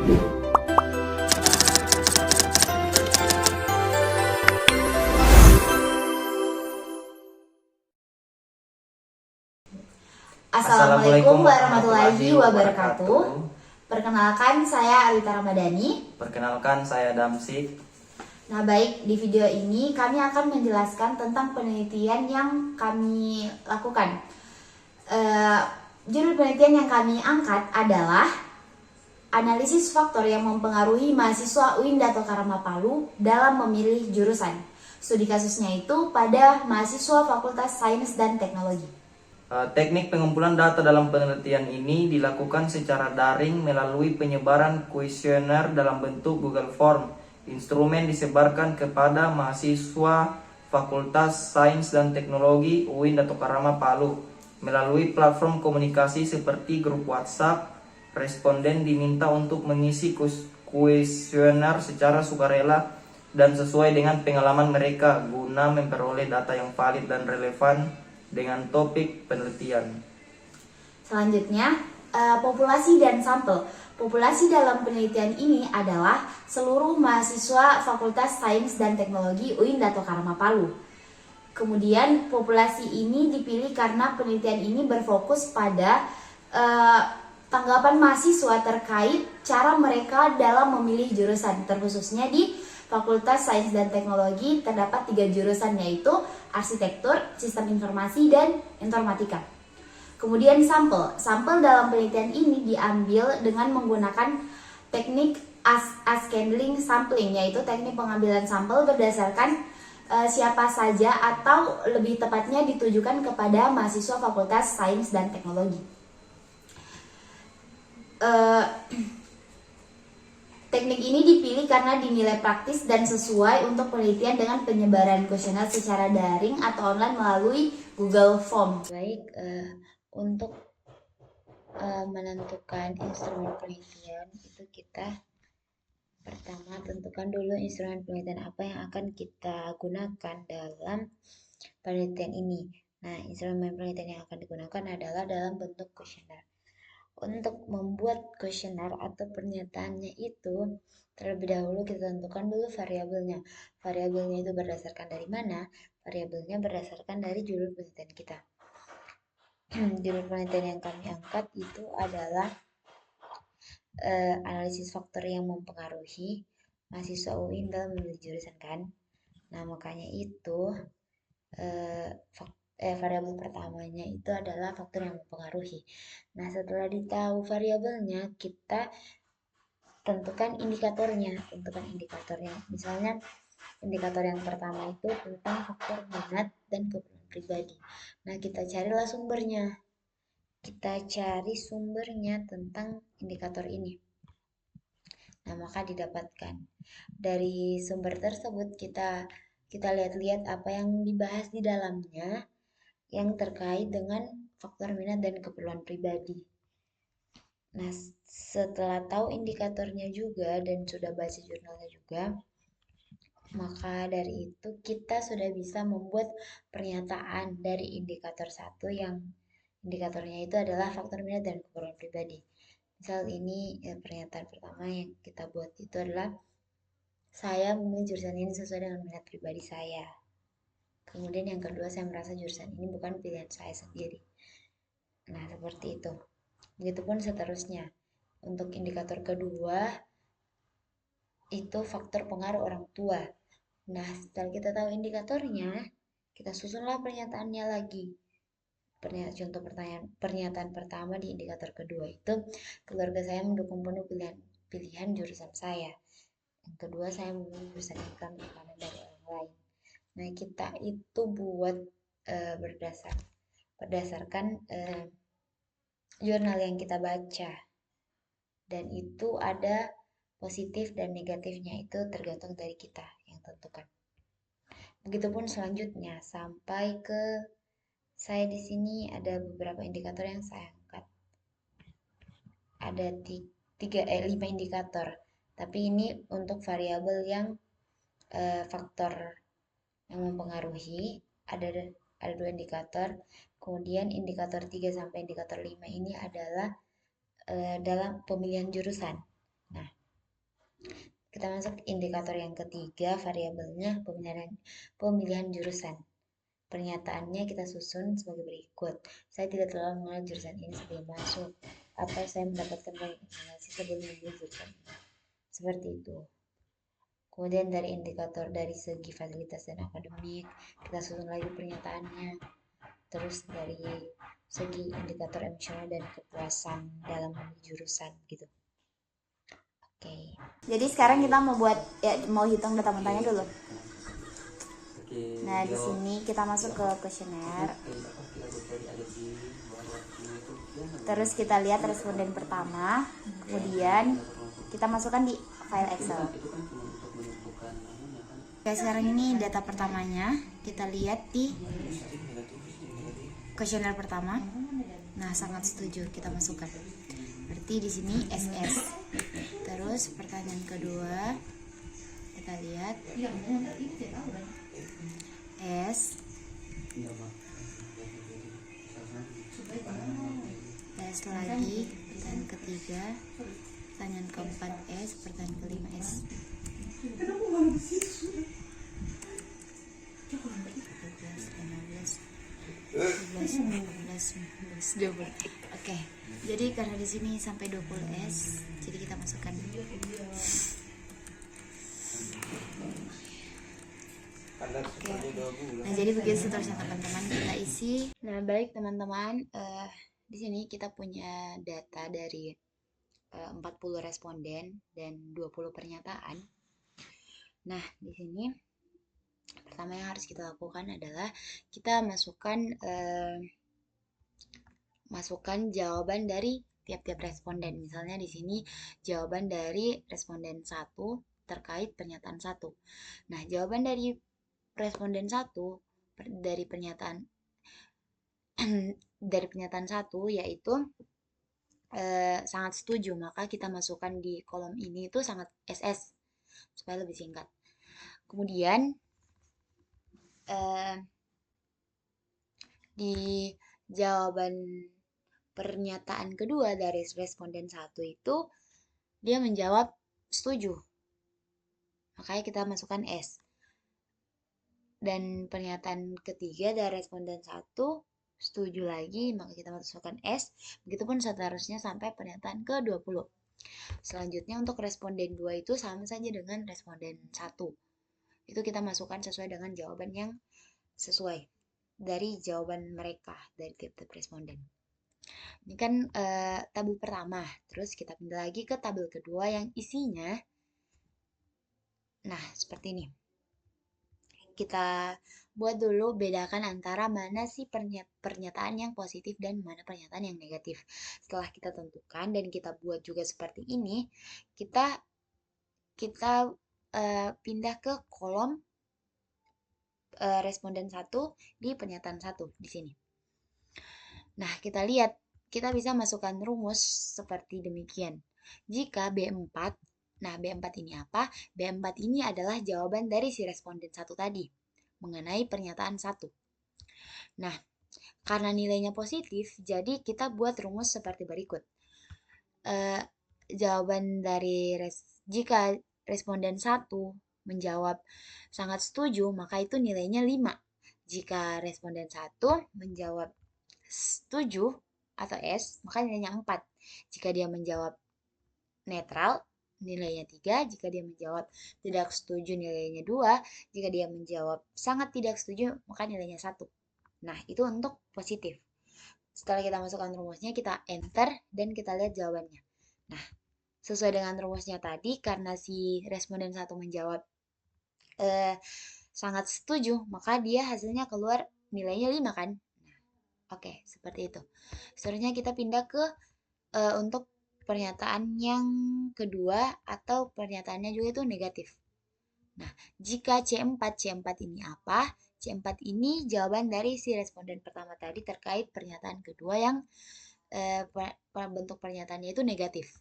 Assalamualaikum warahmatullahi wabarakatuh. Perkenalkan, saya Alita Ramadhani. Perkenalkan, saya Damsik. Nah baik, di video ini kami akan menjelaskan tentang penelitian yang kami lakukan. Judul penelitian yang kami angkat adalah analisis faktor yang mempengaruhi mahasiswa UIN Dato Karama Palu dalam memilih jurusan. Studi kasusnya itu pada mahasiswa Fakultas Sains dan Teknologi. Teknik pengumpulan data dalam penelitian ini dilakukan secara daring melalui penyebaran kuesioner dalam bentuk Google Form. Instrumen disebarkan kepada mahasiswa Fakultas Sains dan Teknologi UIN Dato Karama Palu. Melalui platform komunikasi seperti grup WhatsApp, responden diminta untuk mengisi kuesioner secara sukarela dan sesuai dengan pengalaman mereka guna memperoleh data yang valid dan relevan dengan topik penelitian. Selanjutnya, populasi dan sampel. Populasi dalam penelitian ini adalah seluruh mahasiswa Fakultas Sains dan Teknologi UIN Dato Karama Palu. Kemudian populasi ini dipilih karena penelitian ini berfokus pada tanggapan mahasiswa terkait cara mereka dalam memilih jurusan, terkhususnya di Fakultas Sains dan Teknologi terdapat 3 jurusan, yaitu Arsitektur, Sistem Informasi, dan Informatika. Kemudian sampel dalam penelitian ini diambil dengan menggunakan teknik Ascending Sampling, yaitu teknik pengambilan sampel berdasarkan siapa saja atau lebih tepatnya ditujukan kepada mahasiswa Fakultas Sains dan Teknologi. Teknik ini dipilih karena dinilai praktis dan sesuai untuk penelitian dengan penyebaran kuesioner secara daring atau online melalui Google Form. Baik, untuk menentukan instrumen penelitian itu kita pertama tentukan dulu instrumen penelitian apa yang akan kita gunakan dalam penelitian ini. Nah, instrumen penelitian yang akan digunakan adalah dalam bentuk kuesioner. Untuk membuat kuesioner atau pernyataannya itu, terlebih dahulu kita tentukan dulu variabelnya. Variabelnya itu berdasarkan dari mana? Variabelnya berdasarkan dari judul penelitian kita. Judul penelitian yang kami angkat itu adalah analisis faktor yang mempengaruhi mahasiswa UIN dalam memilih jurusan kan. Nah, makanya itu variabel pertamanya itu adalah faktor yang mempengaruhi. Nah, setelah ditahu variabelnya, kita tentukan indikatornya. Misalnya, indikator yang pertama itu tentang faktor minat dan kebutuhan pribadi. Nah, kita carilah sumbernya. Kita cari sumbernya tentang indikator ini. Nah, maka didapatkan. Dari sumber tersebut kita lihat-lihat apa yang dibahas di dalamnya yang terkait dengan faktor minat dan keperluan pribadi. Nah, setelah tahu indikatornya juga dan sudah baca jurnalnya juga, maka dari itu kita sudah bisa membuat pernyataan dari indikator satu yang indikatornya itu adalah faktor minat dan keperluan pribadi. Misal ini pernyataan pertama yang kita buat itu adalah saya memilih jurusan ini sesuai dengan minat pribadi saya. Kemudian yang kedua, saya merasa jurusan ini bukan pilihan saya sendiri. Nah, seperti itu. Begitupun seterusnya. Untuk indikator kedua, itu faktor pengaruh orang tua. Nah, setelah kita tahu indikatornya, kita susunlah pernyataannya lagi. Contoh pernyataan pertama di indikator kedua itu, keluarga saya mendukung penuh pilihan jurusan saya. Yang kedua, saya memilih jurusan yang kami pandang dari orang lain. Nah, kita itu buat berdasarkan jurnal yang kita baca. Dan itu ada positif dan negatifnya, itu tergantung dari kita yang tentukan. Begitupun selanjutnya sampai ke saya di sini ada beberapa indikator yang saya angkat. Ada 5 indikator. Tapi ini untuk variabel yang faktor yang mempengaruhi, ada 2 indikator. Kemudian indikator 3 sampai indikator 5 ini adalah dalam pemilihan jurusan. Nah, Kita masuk indikator yang ketiga, variabelnya pemilihan jurusan. Pernyataannya kita susun sebagai berikut. Saya tidak terlalu mengenal jurusan ini sebelum masuk, atau saya mendapatkan banyak informasi sebelum memilih jurusan ini. Seperti itu. Kemudian dari indikator dari segi fasilitas dan akademik, kita susun lagi pernyataannya. Terus dari segi indikator emosional dan kepuasan dalam memilih jurusan gitu. Oke. Jadi sekarang kita mau hitung data mentahnya dulu. Nah, di sini kita masuk ke kuesioner. Terus kita lihat responden pertama, kemudian kita masukkan di file Excel. Oke, sekarang ini data pertamanya kita lihat di kuesioner pertama. Nah, sangat setuju kita masukkan. Berarti di sini SS. Terus pertanyaan kedua kita lihat S. S lagi, pertanyaan ketiga, pertanyaan keempat S, pertanyaan kelima S. 20. Oke, jadi karena di sini sampai 20 S, jadi kita masukkan. Oke. Nah, jadi begitu seterusnya teman-teman kita isi. Nah, baik teman-teman, di sini kita punya data dari 40 responden dan 20 pernyataan. Nah, di sini pertama yang harus kita lakukan adalah kita masukkan jawaban dari tiap-tiap responden. Misalnya di sini jawaban dari responden 1 terkait pernyataan 1. Nah, jawaban dari responden 1 dari pernyataan dari pernyataan 1 yaitu sangat setuju, maka kita masukkan di kolom ini itu sangat SS supaya lebih singkat. Kemudian di jawaban pernyataan kedua dari responden 1 itu dia menjawab setuju, makanya kita masukkan S. Dan pernyataan ketiga dari responden 1 setuju lagi, maka kita masukkan S. Begitupun seterusnya sampai pernyataan ke-20. Selanjutnya untuk responden 2 itu sama saja dengan responden 1. Itu kita masukkan sesuai dengan jawaban yang sesuai dari jawaban mereka, dari tiap-tiap responden. Ini kan tabel pertama, terus kita pindah lagi ke tabel kedua yang isinya, nah seperti ini. Kita buat dulu bedakan antara mana sih pernyataan yang positif dan mana pernyataan yang negatif. Setelah kita tentukan dan kita buat juga seperti ini, kita pindah ke kolom responden 1 di pernyataan 1 di sini. Nah, kita lihat, kita bisa masukkan rumus seperti demikian. Jika B4, nah B4 ini apa? B4 ini adalah jawaban dari si responden 1 tadi mengenai pernyataan 1. Nah, karena nilainya positif, jadi kita buat rumus seperti berikut. Jawaban dari jika responden 1 menjawab sangat setuju, maka itu nilainya 5. Jika responden 1 menjawab setuju atau S, maka nilainya 4. Jika dia menjawab netral, nilainya 3. Jika dia menjawab tidak setuju, nilainya 2. Jika dia menjawab sangat tidak setuju, maka nilainya 1. Nah, itu untuk positif. Setelah kita masukkan rumusnya, kita enter dan kita lihat jawabannya. Nah, sesuai dengan rumusnya tadi, karena si responden 1 menjawab sangat setuju, maka dia hasilnya keluar nilainya 5 kan? Nah, oke, seperti itu. Seterusnya kita pindah ke untuk pernyataan yang kedua atau pernyataannya juga itu negatif. Nah, jika C4 ini apa? C4 ini jawaban dari si responden pertama tadi terkait pernyataan kedua yang bentuk pernyataannya itu negatif.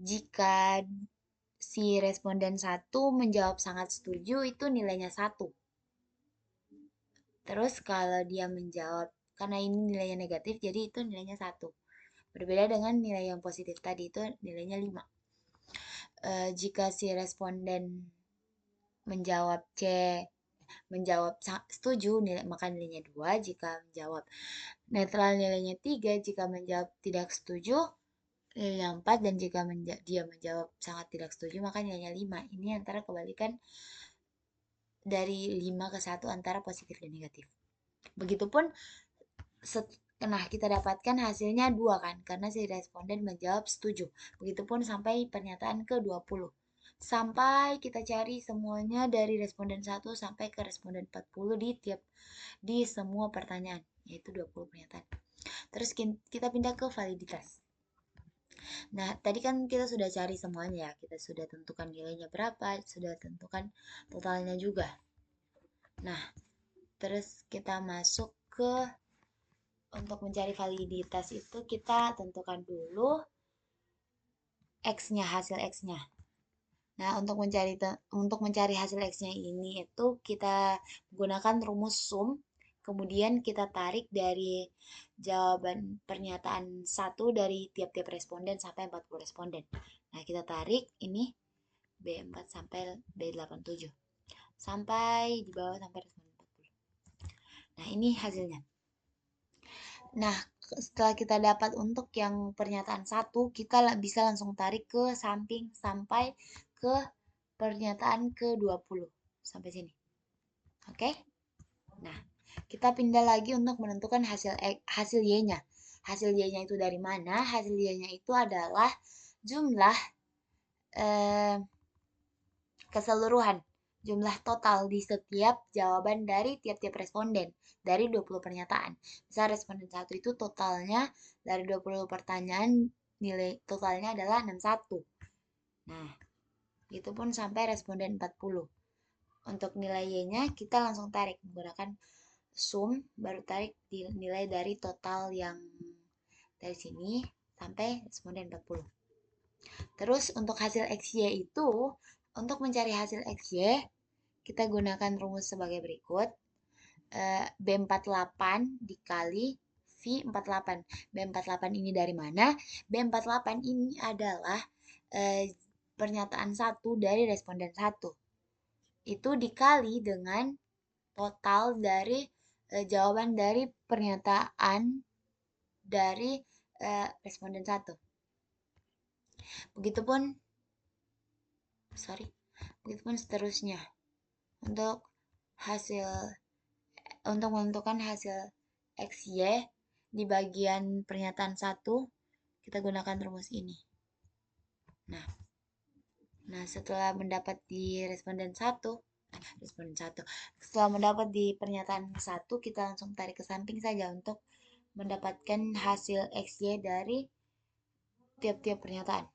Jika si responden 1 menjawab sangat setuju, itu nilainya 1. Terus kalau dia menjawab, karena ini nilainya negatif, jadi itu nilainya 1. Berbeda dengan nilai yang positif tadi, itu nilainya 5. jika si responden menjawab setuju, maka nilainya 2. Jika menjawab netral, nilainya 3. Jika menjawab tidak setuju, nilainya 4. Dan jika dia menjawab sangat tidak setuju, maka nilainya 5. Ini antara kebalikan dari 5 ke 1 antara positif dan negatif. Begitupun nah, kita dapatkan hasilnya 2 kan, karena si responden menjawab setuju. Begitupun sampai pernyataan ke-20. Sampai kita cari semuanya dari responden 1 sampai ke responden 40 di semua pertanyaan, yaitu 20 pernyataan. Terus kita pindah ke validitas. Nah, tadi kan kita sudah cari semuanya ya. Kita sudah tentukan nilainya berapa, sudah tentukan totalnya juga. Nah, terus kita masuk ke untuk mencari validitas itu kita tentukan dulu X-nya, hasil X-nya. Nah, untuk mencari hasil X-nya ini itu kita gunakan rumus sum. Kemudian kita tarik dari jawaban pernyataan 1 dari tiap-tiap responden sampai 40 responden. Nah, kita tarik ini B4 sampai B87. Sampai di bawah sampai responden 40. Nah, ini hasilnya. Nah, setelah kita dapat untuk yang pernyataan 1, kita bisa langsung tarik ke samping sampai ke pernyataan ke-20. Sampai sini. Oke? Nah, kita pindah lagi untuk menentukan hasil Y-nya. Hasil Y-nya itu dari mana? Hasil Y-nya itu adalah jumlah keseluruhan, jumlah total di setiap jawaban dari tiap-tiap responden dari 20 pernyataan. Misal responden 1 itu totalnya dari 20 pertanyaan, nilai totalnya adalah 61. Nah, itu pun sampai responden 40. Untuk nilai Y-nya kita langsung tarik menggunakan sum, baru tarik nilai dari total yang dari sini sampai responden 40. Terus untuk hasil XY itu, untuk mencari hasil XY, kita gunakan rumus sebagai berikut. B48 dikali V48. B48 ini dari mana? B48 ini adalah pernyataan 1 dari responden 1. Itu dikali dengan total dari jawaban dari pernyataan dari responden 1. Begitupun seterusnya. Untuk menentukan hasil XY di bagian pernyataan 1, kita gunakan rumus ini. Nah, setelah mendapat di responden 1, setelah mendapat di pernyataan 1, kita langsung tarik ke samping saja untuk mendapatkan hasil XY dari tiap-tiap pernyataan.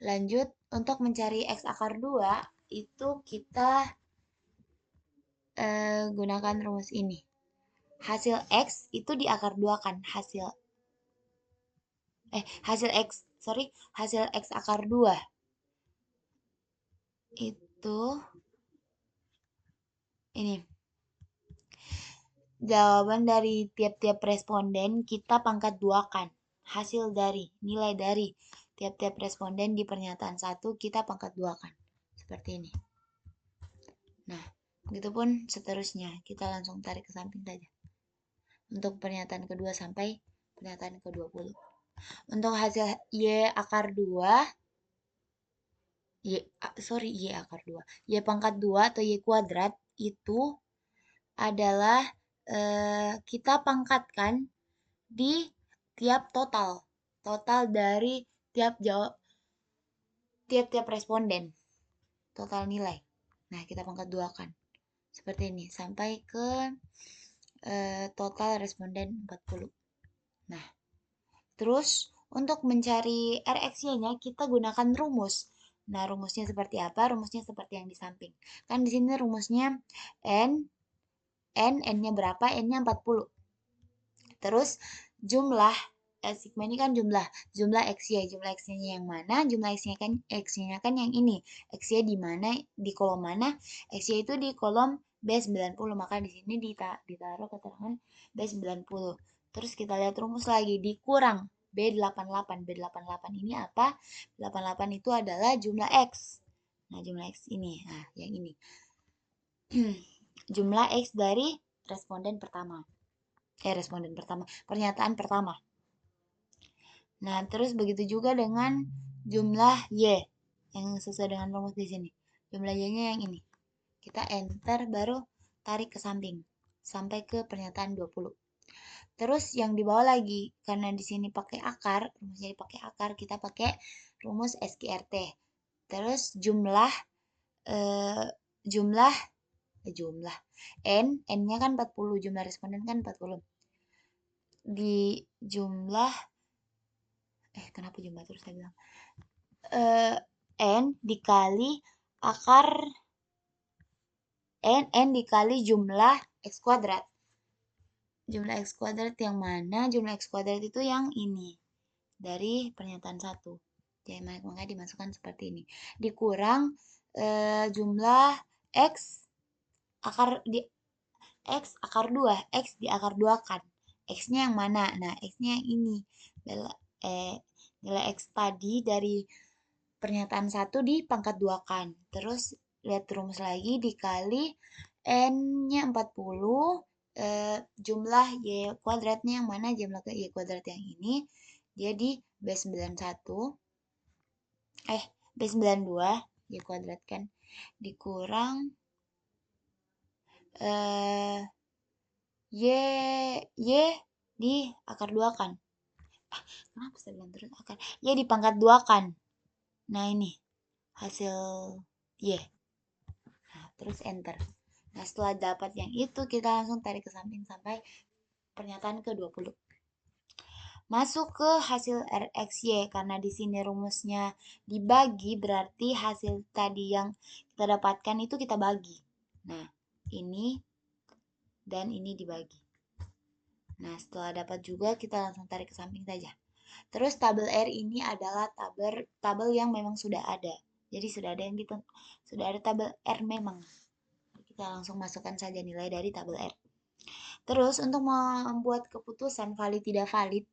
Lanjut, untuk mencari X akar 2, itu kita gunakan rumus ini. Hasil X itu di akar 2 kan, hasil X akar 2 itu ini. Jawaban dari tiap-tiap responden kita pangkat 2 kan. Hasil dari, nilai dari tiap-tiap responden di pernyataan 1 kita pangkat 2 kan. Seperti ini. Nah, begitupun seterusnya. Kita langsung tarik ke samping saja. Untuk pernyataan kedua sampai pernyataan ke-20. Untuk hasil Y akar 2, Y akar 2. Y pangkat 2 atau Y kuadrat itu adalah kita pangkatkan di tiap total dari tiap responden, total nilai. Nah, kita pangkat 2 kan. Seperti ini sampai ke total responden 40. Nah, terus untuk mencari RXY-nya kita gunakan rumus. Nah, rumusnya seperti apa? Rumusnya seperti yang di samping. Kan di sini rumusnya N-nya berapa? N-nya 40. Terus jumlah sigma ini kan jumlah XY. Jumlah XY-nya yang mana? Jumlah XY-nya kan yang ini. XY di mana? Di kolom mana? XY itu di kolom B90. Maka di sini ditaruh keterangan B90. Terus kita lihat rumus lagi, dikurang B88. B88 ini apa? 88 itu adalah jumlah X. Nah, jumlah X ini. Nah, yang ini. Jumlah X dari pernyataan pertama. Nah, terus begitu juga dengan jumlah Y yang sesuai dengan rumus di sini. Jumlah Y-nya yang ini. Kita enter baru tarik ke samping sampai ke pernyataan 20. Terus yang di bawah lagi, karena di sini pakai akar, rumusnya dipakai akar, kita pakai rumus SQRT. Terus jumlah N-nya kan 40, jumlah responden kan 40. Di jumlah kenapa jumlah terus saya bilang? N dikali akar N dikali jumlah X kuadrat. Jumlah X kuadrat yang mana? Jumlah X kuadrat itu yang ini. Dari pernyataan 1. Jadi makanya dimasukkan seperti ini. Dikurang jumlah X akar 2. X di akar 2 kan. X-nya yang mana? Nah, X-nya yang ini. Nilai X tadi dari pernyataan 1 dipangkat 2 kan. Terus lihat rumus lagi dikali N-nya 40. Jumlah Y kuadratnya yang mana? Jumlah Y kuadrat yang ini. Dia di B91. B92. Y kuadrat kan. Dikurang Y di akar 2 kan. Kenapa saya bilang terus akar? Y dipangkat 2 kan. Nah, ini hasil Y. Nah, terus enter. Nah, setelah dapat yang itu, kita langsung tarik ke samping sampai pernyataan ke-20. Masuk ke hasil RXY, karena di sini rumusnya dibagi, berarti hasil tadi yang kita dapatkan itu kita bagi. Nah, ini dan ini dibagi. Nah, setelah dapat juga, kita langsung tarik ke samping saja. Terus tabel R ini adalah tabel yang memang sudah ada. Jadi sudah ada tabel R memang. Kita langsung masukkan saja nilai dari tabel R. Terus untuk membuat keputusan valid tidak valid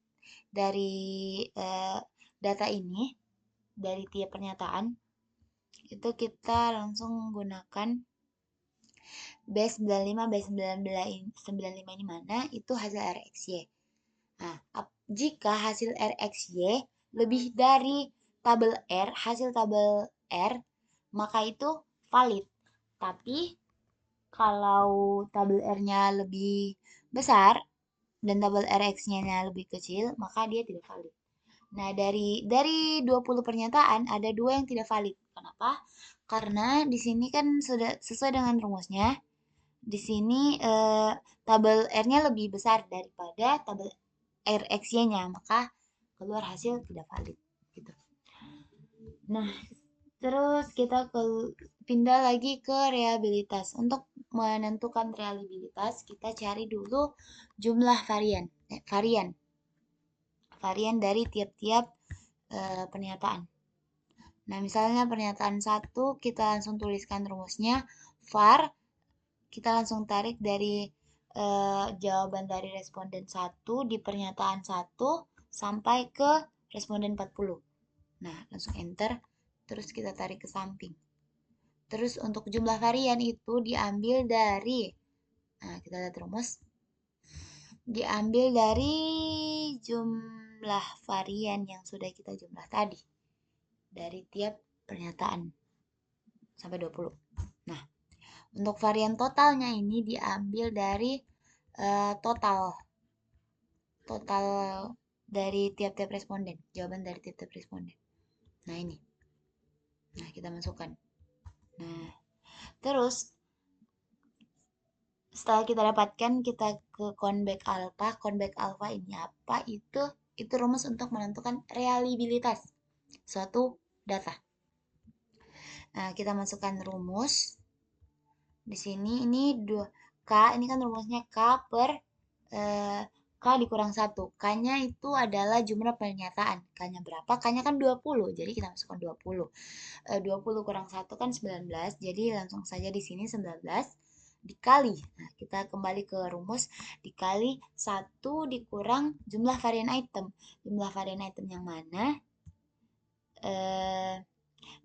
dari data ini, dari tiap pernyataan, itu kita langsung menggunakan B95, B95 ini mana? Itu hasil RXY. Nah, jika hasil RXY lebih dari hasil tabel R, maka itu valid. Tapi kalau tabel R-nya lebih besar dan tabel RX-nya lebih kecil, maka dia tidak valid. Nah, dari 20 pernyataan ada 2 yang tidak valid. Kenapa? Karena di sini kan sudah sesuai dengan rumusnya. Di sini tabel R-nya lebih besar daripada tabel RXY-nya, maka keluar hasil tidak valid gitu. Nah, terus kita pindah lagi ke reliabilitas. Untuk menentukan reliabilitas, kita cari dulu jumlah varian dari tiap-tiap pernyataan. Nah, misalnya pernyataan 1 kita langsung tuliskan rumusnya var, kita langsung tarik dari jawaban dari responden 1 di pernyataan 1 sampai ke responden 40. Nah, langsung enter, terus kita tarik ke samping. Terus untuk jumlah varian itu diambil dari, nah kita lihat rumus, diambil dari jumlah varian yang sudah kita jumlah tadi. Dari tiap pernyataan sampai 20. Nah, untuk varian totalnya ini diambil dari total dari tiap-tiap responden, jawaban dari tiap-tiap responden. Nah, ini. Nah, kita masukkan. Nah, terus setelah kita dapatkan, kita ke convex alpha. Convex alpha ini apa? Itu rumus untuk menentukan reliabilitas suatu data. Nah, kita masukkan rumus. Di sini ini K, ini kan rumusnya K per K dikurang 1. K-nya itu adalah jumlah pernyataan. K-nya berapa? K-nya kan 20. Jadi kita masukkan 20. 20 kurang 1 kan 19. Jadi langsung saja di sini 19 dikali. Nah, kita kembali ke rumus, dikali 1 dikurang jumlah varian item. Jumlah varian item yang mana?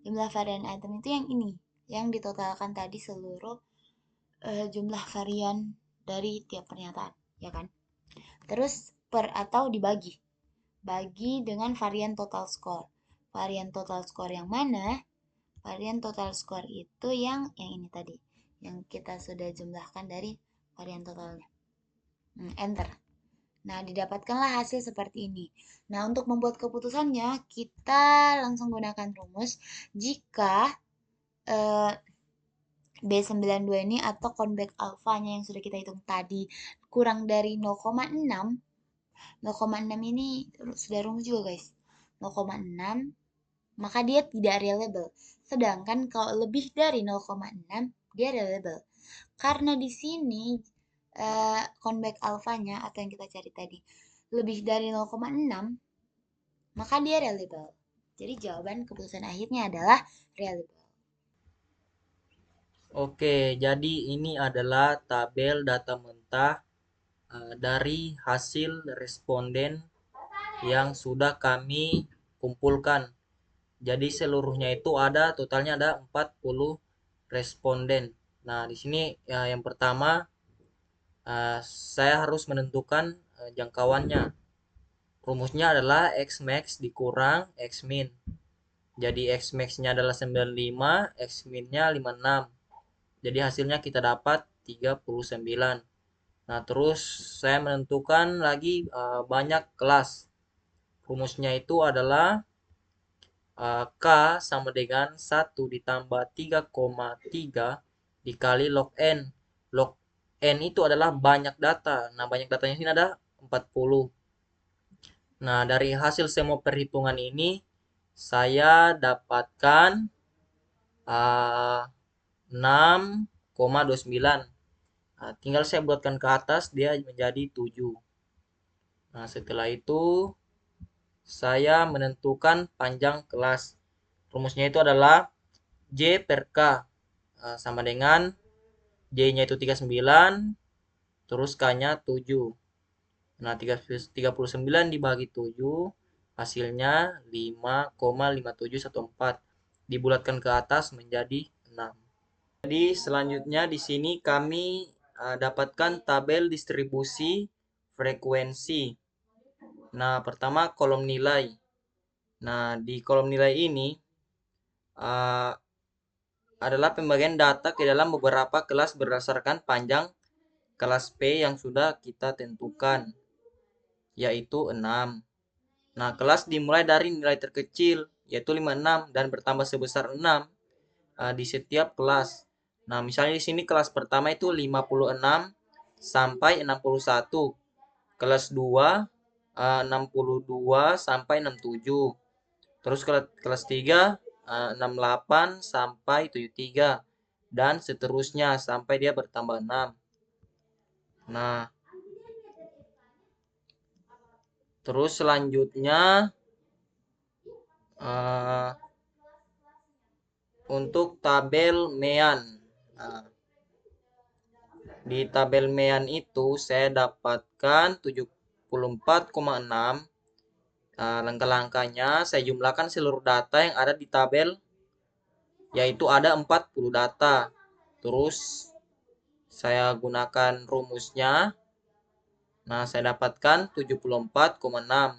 Jumlah varian item itu yang ini, yang ditotalkan tadi seluruh jumlah varian dari tiap pernyataan, ya kan? Terus per atau dibagi. Bagi dengan varian total score. Varian total score yang mana? Varian total score itu yang ini tadi, yang kita sudah jumlahkan dari varian totalnya. Enter. Nah, didapatkanlah hasil seperti ini. Nah, untuk membuat keputusannya, kita langsung gunakan rumus jika B92 ini atau convex alfanya yang sudah kita hitung tadi kurang dari 0,6. 0,6 ini sudah rumus juga, guys. 0,6, maka dia tidak reliable. Sedangkan kalau lebih dari 0,6, dia reliable. Karena di sini convex alfanya atau yang kita cari tadi lebih dari 0,6, maka dia reliable. Jadi jawaban keputusan akhirnya adalah reliable. Oke, jadi ini adalah tabel data mentah dari hasil responden yang sudah kami kumpulkan. Jadi seluruhnya itu totalnya ada 40 responden. Nah, di sini yang pertama saya harus menentukan jangkauannya. Rumusnya adalah X max dikurang X min. Jadi X max-nya adalah 95, X min-nya 56. Jadi hasilnya kita dapat 39. Nah, terus saya menentukan lagi banyak kelas. Rumusnya itu adalah K sama dengan 1 ditambah 3,3 dikali log N. Log N itu adalah banyak data. Nah, banyak datanya sini ada 40. Nah, dari hasil semua perhitungan ini, saya dapatkan 6,29. Nah, tinggal saya buatkan ke atas, dia menjadi 7. Nah, setelah itu, saya menentukan panjang kelas. Rumusnya itu adalah J per K sama dengan J-nya itu 39, terus K-nya 7. Nah, 39 dibagi 7, hasilnya 5,5714. Dibulatkan ke atas menjadi 6. Jadi selanjutnya di sini kami dapatkan tabel distribusi frekuensi. Nah, pertama kolom nilai. Nah, di kolom nilai ini adalah pembagian data ke dalam beberapa kelas berdasarkan panjang kelas P yang sudah kita tentukan, yaitu 6. Nah, kelas dimulai dari nilai terkecil, yaitu 56, dan bertambah sebesar 6 di setiap kelas. Nah, misalnya di sini kelas pertama itu 56 sampai 61. Kelas 2 62 sampai 67. Terus kelas 3 68 sampai 73 dan seterusnya sampai dia bertambah 6. Nah, terus selanjutnya untuk tabel Mean. Nah, di tabel Mean itu saya dapatkan 74,6. Langkah-langkahnya saya jumlahkan seluruh data yang ada di tabel, yaitu ada 40 data. Terus saya gunakan rumusnya. Nah, saya dapatkan 74,6.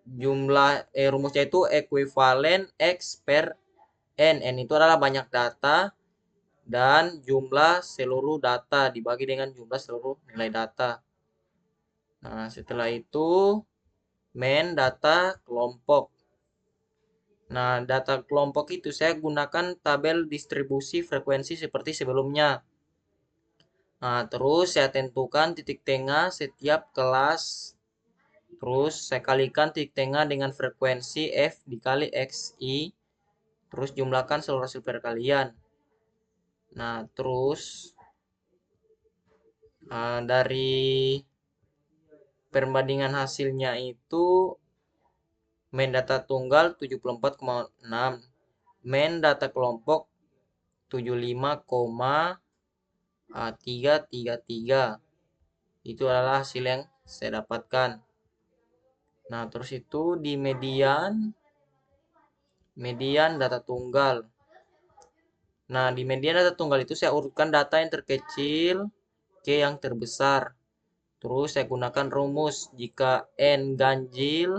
Jumlah rumusnya itu ekuivalen X per N. N itu adalah banyak data dan jumlah seluruh data dibagi dengan jumlah seluruh nilai data. Nah, setelah itu main data kelompok. Nah, data kelompok itu saya gunakan tabel distribusi frekuensi seperti sebelumnya. Nah, terus saya tentukan titik tengah setiap kelas. Terus saya kalikan titik tengah dengan frekuensi F dikali XI. Terus jumlahkan seluruh hasil perkalian. Nah, terus dari perbandingan hasilnya itu main data tunggal 74,6, main data kelompok 75,333. Itu adalah hasil yang saya dapatkan. Nah, terus itu di median data tunggal. Nah, di median data tunggal itu saya urutkan data yang terkecil ke yang terbesar. Terus saya gunakan rumus jika n ganjil,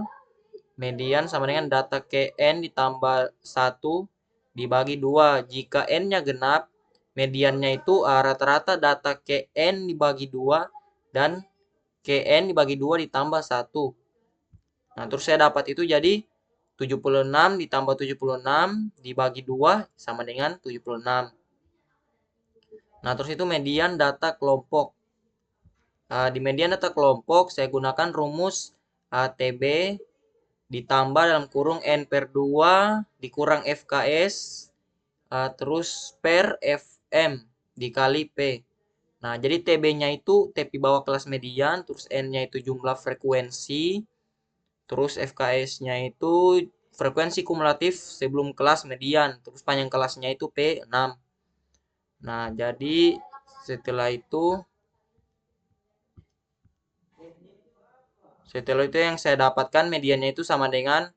median sama dengan data Kn ditambah 1 dibagi 2. Jika n-nya genap, mediannya itu rata-rata data Kn dibagi 2 dan Kn dibagi 2 ditambah 1. Nah, terus saya dapat itu jadi 76 ditambah 76 dibagi 2 sama dengan 76. Nah, terus itu median data kelompok. Di median data kelompok saya gunakan rumus TB ditambah dalam kurung N per 2 dikurang FKS terus per FM dikali P. Nah, jadi TB-nya itu TP bawah kelas median, terus N-nya itu jumlah frekuensi, terus FKS-nya itu frekuensi kumulatif sebelum kelas median, terus panjang kelasnya itu P6. Nah, jadi setelah itu yang saya dapatkan mediannya itu sama dengan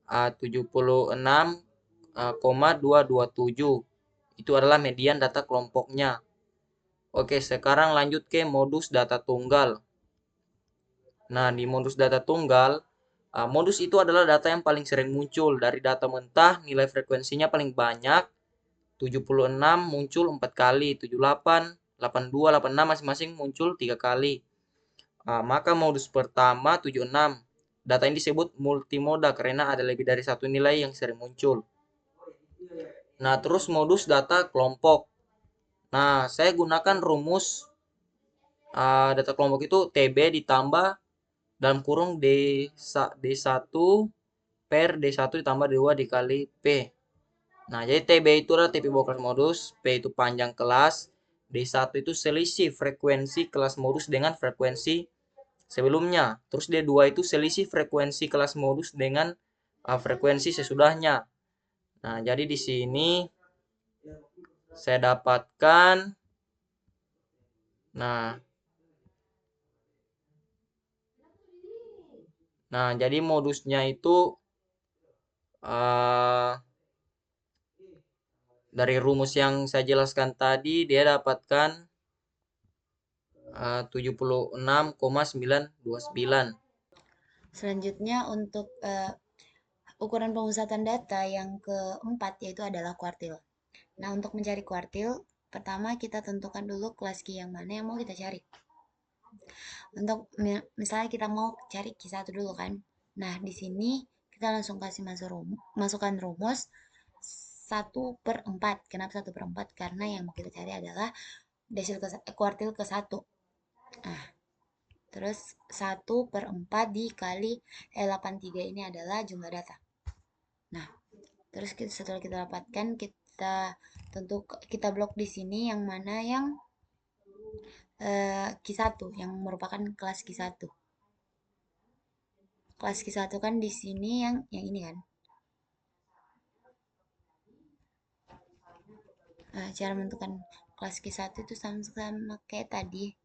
76,227. Itu adalah median data kelompoknya. Oke, sekarang lanjut ke modus data tunggal. Nah, di modus data tunggal, modus itu adalah data yang paling sering muncul. Dari data mentah, nilai frekuensinya paling banyak. 76 muncul 4 kali, 78, 82, 86 masing-masing muncul 3 kali. Maka modus pertama 76. Data ini disebut multimoda karena ada lebih dari satu nilai yang sering muncul. Nah, terus modus data kelompok. Nah, saya gunakan rumus data kelompok itu TB ditambah dalam kurung D1 per D1 ditambah D2 dikali P. Nah, jadi TB itu adalah TP bawah kelas modus, P itu panjang kelas, D1 itu selisih frekuensi kelas modus dengan frekuensi sebelumnya. Terus D2 itu selisih frekuensi kelas modus dengan frekuensi sesudahnya. Nah, jadi di sini saya dapatkan jadi modusnya itu dari rumus yang saya jelaskan tadi dia dapatkan 76,929. Selanjutnya untuk ukuran pemusatan data yang keempat yaitu adalah kuartil. Nah, untuk mencari kuartil, pertama kita tentukan dulu kelas key yang mana yang mau kita cari. Untuk misalnya kita mau cari Q1 dulu kan. Nah, di sini kita langsung kasih masukkan rumus 1/4. Kenapa 1/4? Karena yang mau kita cari adalah kuartil ke 1. Nah, terus 1/4 dikali 83 ini adalah jumlah data. Nah, terus setelah kita dapatkan, kita blok di sini yang mana yang Q1 yang merupakan kelas Q1. Kelas Q1 kan di sini yang ini kan. Nah, cara menentukan kelas Q1 itu sama kayak tadi.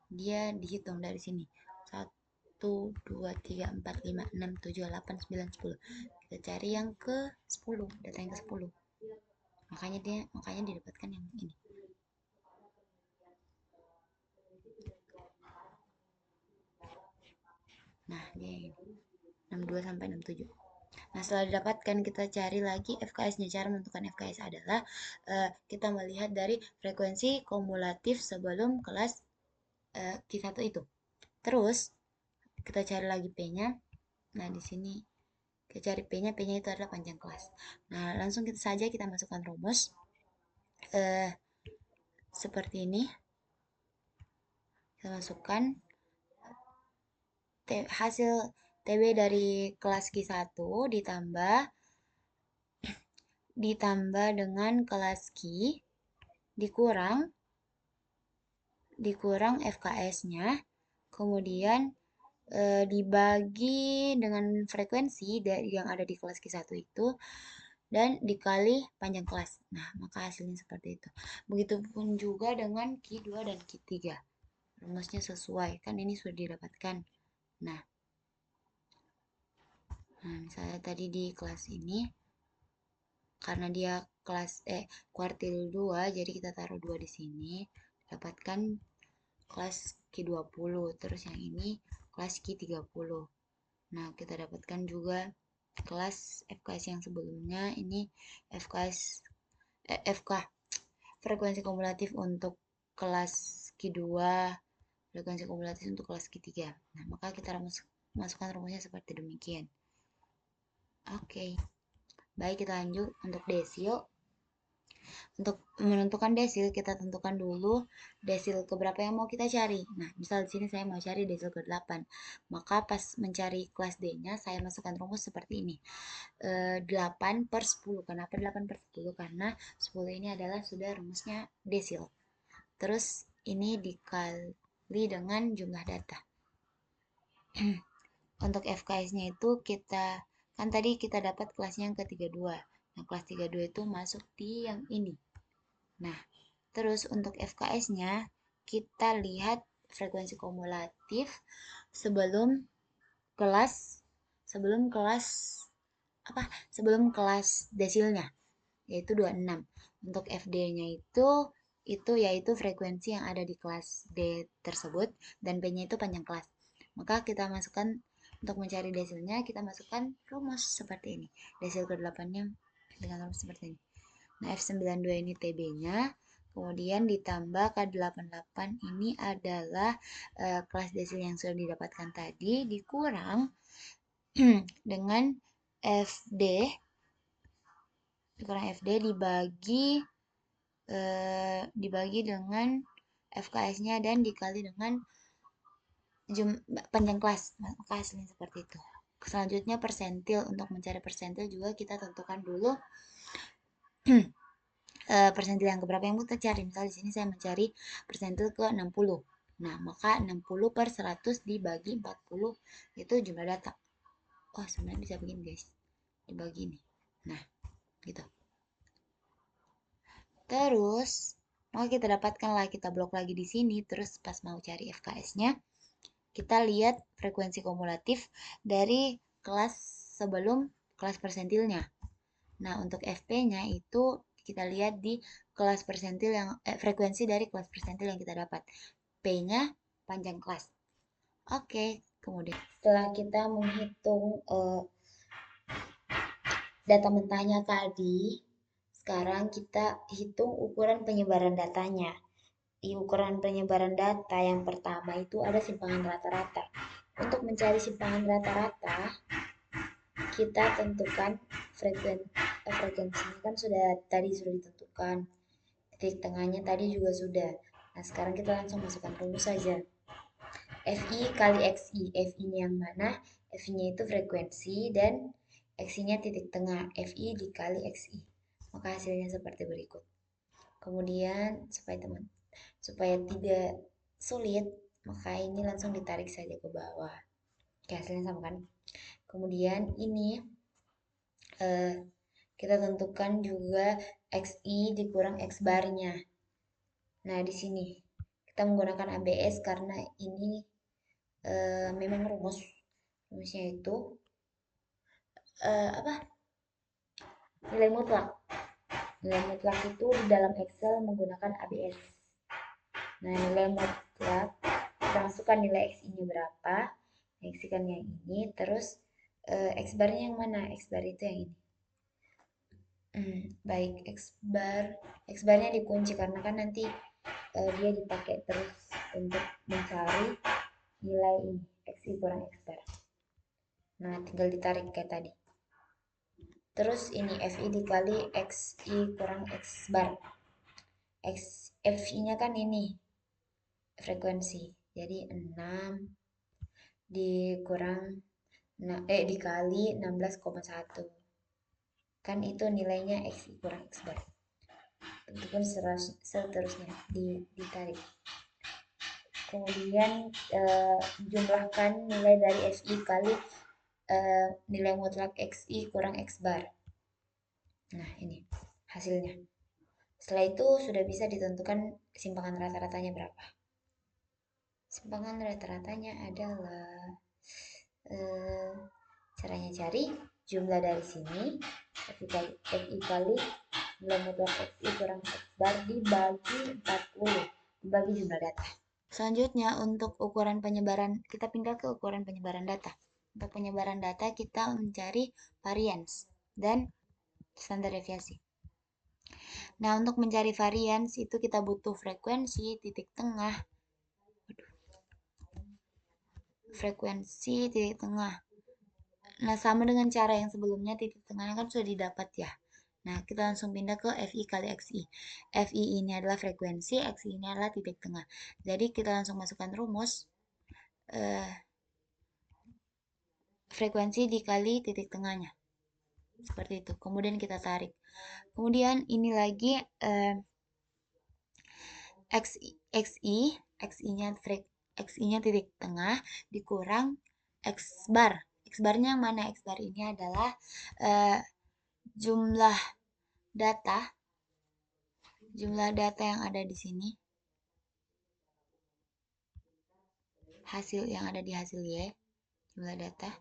Dia dihitung dari sini. 1, 2, 3, 4, 5, 6, 7, 8, 9, 10. Kita cari yang ke 10, data yang ke 10. Makanya didapatkan yang ini. Nah, dia ini. 62 sampai 67. Nah, setelah didapatkan kita cari lagi FKS-nya. Cara menentukan FKS adalah kita melihat dari frekuensi kumulatif sebelum kelas Q1 itu. Terus kita cari lagi P-nya. Nah, di sini kita cari P-nya. P-nya itu adalah panjang kelas. Nah, langsung kita masukkan rumus seperti ini. Kita masukkan hasil TB dari kelas Q1 ditambah dengan kelas Q dikurang FKS-nya, kemudian dibagi dengan frekuensi yang ada di kelas Q1 itu, dan dikali panjang kelas. Nah, maka hasilnya seperti itu. Begitupun juga dengan Q2 dan Q3. Rumusnya sesuai, kan ini sudah didapatkan. Nah, misalnya tadi di kelas ini, karena dia kuartil 2, jadi kita taruh 2 di sini, dapatkan kelas Q20. Terus yang ini kelas Q30. Nah, kita dapatkan juga kelas FKS yang sebelumnya, ini FK frekuensi kumulatif untuk kelas Q2, frekuensi kumulatif untuk kelas Q3. Nah, maka kita masukkan rumusnya seperti demikian. Oke. Baik, kita lanjut untuk desil. Untuk menentukan desil, kita tentukan dulu desil keberapa yang mau kita cari. Nah, misal di sini saya mau cari desil ke-8. Maka pas mencari kelas D-nya, saya masukkan rumus seperti ini. 8/10. Kenapa 8/10? Karena 10 ini adalah sudah rumusnya desil. Terus ini dikali dengan jumlah data. Untuk FKS-nya itu kan tadi kita dapat kelasnya yang ke-32. Nah, kelas 32 itu masuk di yang ini. Nah, terus untuk FKS-nya kita lihat frekuensi kumulatif sebelum kelas desilnya, yaitu 26. Untuk FD-nya itu yaitu frekuensi yang ada di kelas D tersebut, dan P-nya itu panjang kelas. Maka kita masukkan, untuk mencari desilnya kita masukkan rumus seperti ini. Desil ke-8-nya dengan rumus seperti ini. Nah, F92 ini TB-nya, kemudian ditambah K88 ini adalah kelas desil yang sudah didapatkan tadi, dikurang dengan FD dibagi dengan FKS-nya dan dikali dengan panjang kelas. Maka hasilnya seperti itu. Selanjutnya persentil. Untuk mencari persentil juga kita tentukan dulu persentil yang keberapa yang kita cari. Misal di sini saya mencari persentil ke 60. Nah, maka 60/100 dibagi 40 itu jumlah data. Wah, sebenarnya bisa begini, guys. Dibagi ini. Nah, gitu. Terus, maka kita dapatkanlah, kita blok lagi di sini. Terus pas mau cari FKS-nya, kita lihat frekuensi kumulatif dari kelas sebelum kelas persentilnya. Nah, untuk FP-nya itu kita lihat di kelas persentil frekuensi dari kelas persentil yang kita dapat. P-nya panjang kelas. Oke, kemudian Setelah kita menghitung data mentahnya tadi, sekarang kita hitung ukuran penyebaran datanya. Di ukuran penyebaran data yang pertama itu ada simpangan rata-rata. Untuk mencari simpangan rata-rata, kita tentukan frekuensinya kan sudah ditentukan. Titik tengahnya tadi juga sudah. Nah, sekarang kita langsung masukkan rumus saja. FI kali XI. FI-nya yang mana? FI-nya itu frekuensi dan XI-nya titik tengah. FI dikali XI. Maka hasilnya seperti berikut. Kemudian supaya tidak sulit, maka ini langsung ditarik saja ke bawah. Oke, hasilnya sama kan? Kemudian ini kita tentukan juga XI dikurang X barnya. Nah, di sini kita menggunakan ABS karena ini memang rumusnya itu nilai mutlak. Nilai mutlak itu di dalam Excel menggunakan ABS. Nah, nilai mutlak kita masukkan nilai XI-nya berapa, X-kan yang ini, terus X barnya yang mana? X bar itu yang ini. Baik, X barnya dikunci karena kan nanti dia dipakai terus untuk mencari nilai ini, XI kurang X bar. Nah, tinggal ditarik kayak tadi. Terus ini FI dikali XI kurang X bar. FI-nya kan ini frekuensi. Jadi 6 dikali 16,1. Kan itu nilainya XI kurang X bar. Tentukan seterusnya ditarik. Kemudian jumlahkan nilai dari FI kali nilai mutlak XI kurang X bar. Nah, ini hasilnya. Setelah itu sudah bisa ditentukan simpangan rata-ratanya berapa. Simpangan rata-ratanya adalah caranya cari jumlah dari sini FI kali jumlah mutlak FI kurang X bar dibagi 40 dibagi jumlah data. Selanjutnya untuk ukuran penyebaran, kita pindah ke ukuran penyebaran data. Untuk penyebaran data kita mencari varians dan standar deviasi. Nah, untuk mencari varians itu kita butuh frekuensi, titik tengah, Nah, sama dengan cara yang sebelumnya, titik tengahnya kan sudah didapat ya. Nah, kita langsung pindah ke FI kali XI. FI ini adalah frekuensi, XI ini adalah titik tengah. Jadi kita langsung masukkan rumus frekuensi dikali titik tengahnya. Seperti itu. Kemudian kita tarik. Kemudian ini lagi XI-nya titik tengah dikurang X bar. X barnya yang mana? X bar ini adalah jumlah data yang ada di sini, hasil yang ada di hasil Y, jumlah data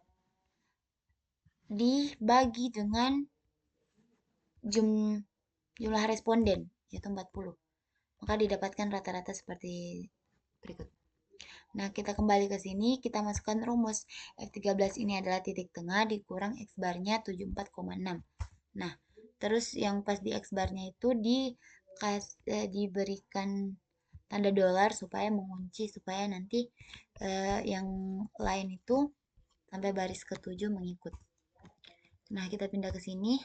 dibagi dengan jumlah responden, yaitu 40. Maka didapatkan rata-rata seperti berikut. Nah, kita kembali ke sini, kita masukkan rumus. F13 ini adalah titik tengah dikurang X barnya 74,6. Nah, terus yang pas di X barnya itu diberikan tanda dolar supaya mengunci, supaya nanti yang lain itu sampai baris ke-7 mengikut. Nah, kita pindah ke sini.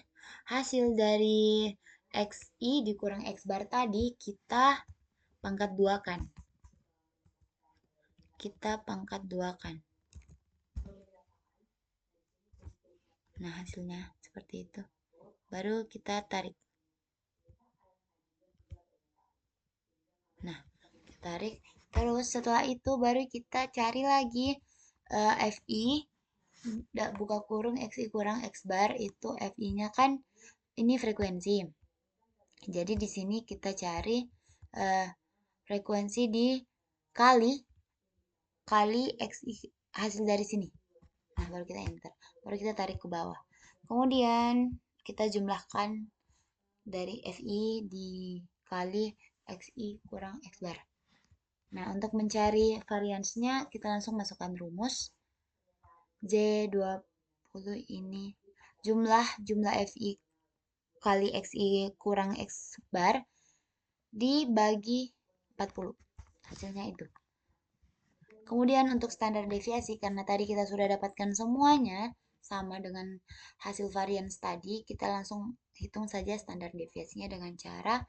Hasil dari XI dikurang X bar tadi kita pangkat 2-kan. Nah, hasilnya seperti itu. Baru kita tarik. Nah, kita tarik. Terus setelah itu baru kita cari lagi FI, buka kurung XI kurang X bar, itu FI-nya kan ini frekuensi. Jadi di sini kita cari frekuensi dikali XI hasil dari sini. Nah, baru kita enter. Baru kita tarik ke bawah. Kemudian kita jumlahkan dari FI dikali XI kurang X bar. Nah, untuk mencari variansnya kita langsung masukkan rumus. J20 ini jumlah FI kali XI kurang X bar dibagi 40. Hasilnya itu. Kemudian untuk standar deviasi, karena tadi kita sudah dapatkan semuanya sama dengan hasil varians tadi, kita langsung hitung saja standar deviasinya dengan cara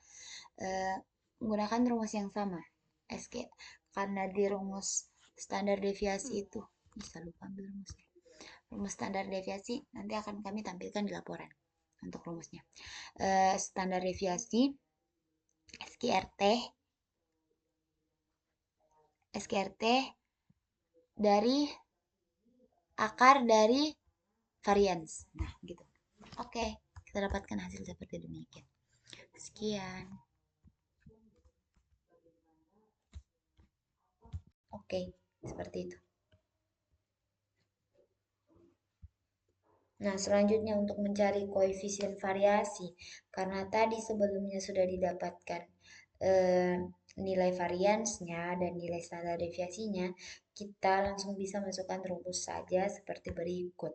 menggunakan rumus yang sama. SK, karena di rumus standar deviasi itu, bisa lupa ambil rumusnya. Rumus standar deviasi nanti akan kami tampilkan di laporan untuk rumusnya. Standar deviasi SKRT dari akar dari varians. Nah, gitu. Oke, kita dapatkan hasil seperti demikian. Sekian. Oke, seperti itu. Nah, selanjutnya untuk mencari koefisien variasi, karena tadi sebelumnya sudah didapatkan nilai variansnya dan nilai standar deviasinya, kita langsung bisa masukkan rumus saja seperti berikut.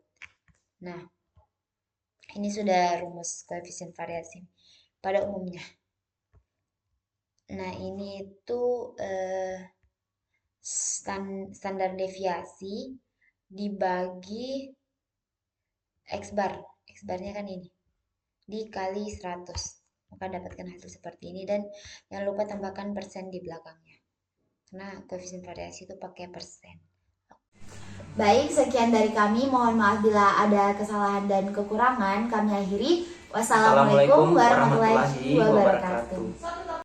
Nah, ini sudah rumus koefisien variasi pada umumnya. Nah, ini itu standar deviasi dibagi X bar. X barnya kan ini. Dikali 100. Maka dapatkan hasil seperti ini, dan jangan lupa tambahkan persen di belakangnya. Karena koefisien variasi itu pakai persen. Baik, sekian dari kami. Mohon maaf bila ada kesalahan dan kekurangan. Kami akhiri. Wassalamualaikum warahmatullahi wabarakatuh.